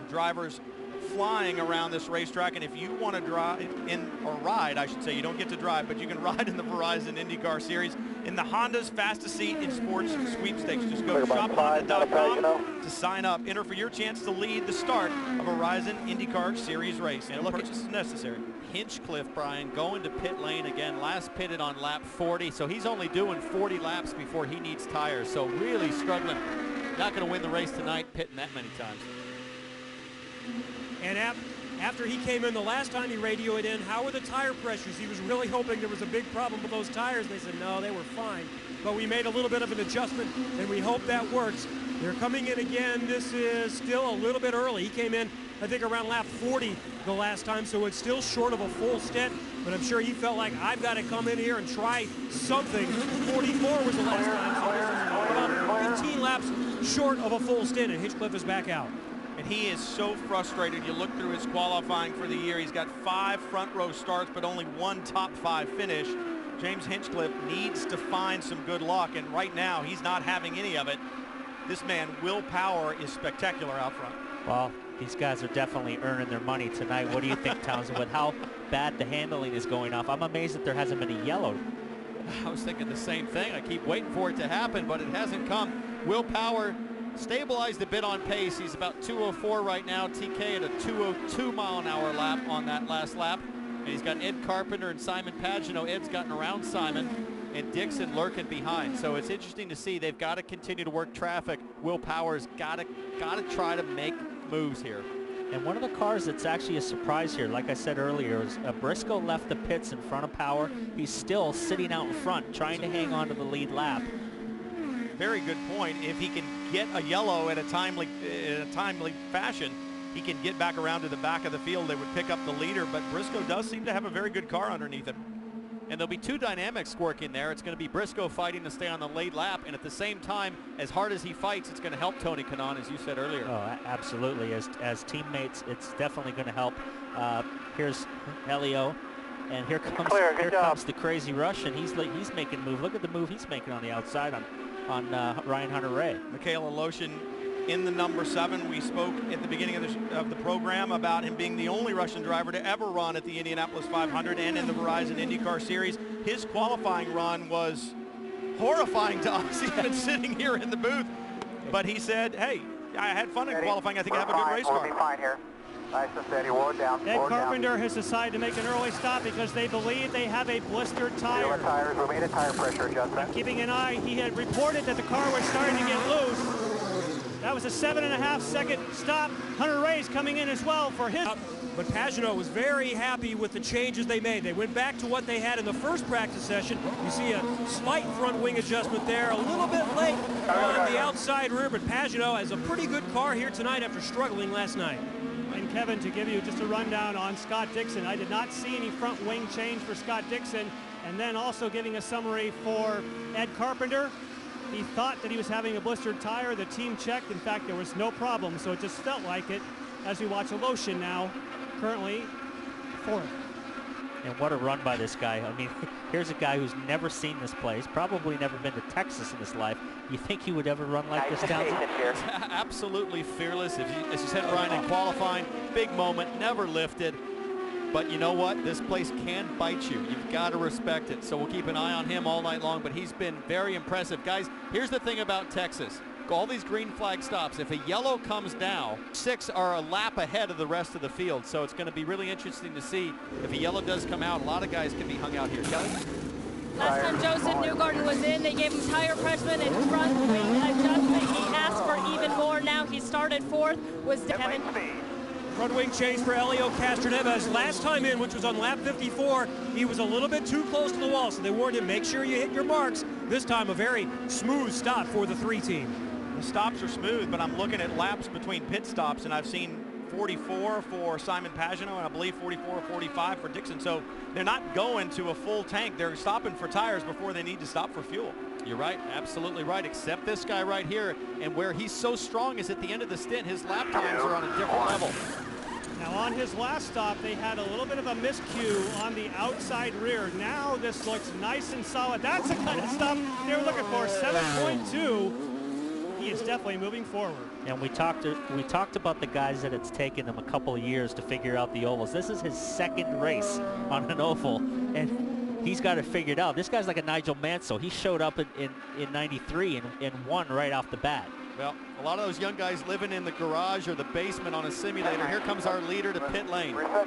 of drivers flying around this racetrack, and if you want to drive in, or ride, I should say, you don't get to drive, but you can ride in the Verizon IndyCar Series in the Honda's fastest seat in sports sweepstakes. Just go to shophonda.com to sign up. Enter for your chance to lead the start of a Verizon IndyCar Series race. And no purchase is necessary. Hinchcliffe, Brian, going to pit lane again. Last pitted on lap 40, so he's only doing 40 laps before he needs tires. So really struggling. Not going to win the race tonight, pitting that many times. And after he came in the last time he radioed in, how were the tire pressures? He was really hoping there was a big problem with those tires. They said, no, they were fine. But we made a little bit of an adjustment, and we hope that works. They're coming in again. This is still a little bit early. He came in, I think, around lap 40 the last time, so it's still short of a full stint. But I'm sure he felt like, I've got to come in here and try something. 44 was the last time, so this is about 15 laps short of a full stint, and Hinchcliffe is back out. And he is so frustrated. You look through his qualifying for the year, he's got 5 front row starts, but only 1 top 5 finish. James Hinchcliffe needs to find some good luck, and right now he's not having any of it. This man, Will Power, is spectacular out front. Well, these guys are definitely earning their money tonight. What do you think, Townsend, with how bad the handling is going off? I'm amazed that there hasn't been a yellow. I was thinking the same thing. I keep waiting for it to happen, but it hasn't come. Will Power stabilized a bit on pace. He's about 204 right now. TK at a 202 mile-an-hour lap on that last lap. And he's got Ed Carpenter and Simon Pagenaud. Ed's gotten around Simon, and Dixon lurking behind. So it's interesting to see. They've got to continue to work traffic. Will Power's got to try to make moves here. And one of the cars that's actually a surprise here, like I said earlier, is Briscoe left the pits in front of Power. He's still sitting out in front, trying to hang on to the lead lap. Very good point. If he can get a yellow in a timely fashion, he can get back around to the back of the field. They would pick up the leader, but Briscoe does seem to have a very good car underneath him. And there'll be 2 dynamics working there. It's going to be Briscoe fighting to stay on the lead lap, and at the same time, as hard as he fights, it's going to help Tony Kanaan, as you said earlier. Oh, absolutely. As teammates, it's definitely going to help. Here's Helio, and here comes the crazy Russian. He's making a move. Look at the move he's making on the outside on Ryan Hunter-Reay. Michaela Loshin in the number 7. We spoke at the beginning of the program about him being the only Russian driver to ever run at the Indianapolis 500 and in the Verizon IndyCar Series. His qualifying run was horrifying to us, even sitting here in the booth. But he said, hey, I had fun in qualifying. I think I have a good race car. We'll be fine here. Nice and steady, ward down. Ed Carpenter has decided to make an early stop because they believe they have a blistered tire. Tires, we made a tire pressure adjustment. Keeping an eye, he had reported that the car was starting to get loose. That was a 7.5 second stop. Hunter-Reay's coming in as well for his. But Pagenaud was very happy with the changes they made. They went back to what they had in the first practice session. You see a slight front wing adjustment there, a little bit late on the outside rear, but Pagenaud has a pretty good car here tonight after struggling last night. And Kevin, to give you just a rundown on Scott Dixon, I did not see any front wing change for Scott Dixon. And then also giving a summary for Ed Carpenter. He thought that he was having a blistered tire. The team checked. In fact, there was no problem, so it just felt like it as we watch Aloshin now, currently 4th. And what a run by this guy. I mean, here's a guy who's never seen this place, probably never been to Texas in his life. You think he would ever run like this down here? Absolutely fearless. As you said, Brian, in qualifying, big moment, never lifted. But you know what? This place can bite you. You've got to respect it. So we'll keep an eye on him all night long, but he's been very impressive. Guys, here's the thing about Texas. All these green flag stops, if a yellow comes now, 6 are a lap ahead of the rest of the field. So it's going to be really interesting to see if a yellow does come out. A lot of guys can be hung out here. Kelly? Last time Joseph Newgarden was in, they gave him tire pressure and front wing adjustment. He asked for even more. Now he started 4th. Was Kevin. Front wing change for Helio Castroneves. Last time in, which was on lap 54, he was a little bit too close to the wall, so they warned him, make sure you hit your marks. This time, a very smooth stop for the 3 team. The stops are smooth, but I'm looking at laps between pit stops, and I've seen 44 for Simon Pagenaud, and I believe 44 or 45 for Dixon. So they're not going to a full tank. They're stopping for tires before they need to stop for fuel. You're right, absolutely right, except this guy right here. And where he's so strong is at the end of the stint, his lap times are on a different level. Now on his last stop, they had a little bit of a miscue on the outside rear. Now this looks nice and solid. That's the kind of stuff they were looking for, 7.2. He is definitely moving forward. And we talked about the guys that it's taken them a couple of years to figure out the ovals. This is his second race on an oval, and he's got it figured out. This guy's like a Nigel Mansell. He showed up in 93 and won right off the bat. Well, a lot of those young guys living in the garage or the basement on a simulator. Here comes our leader to pit lane.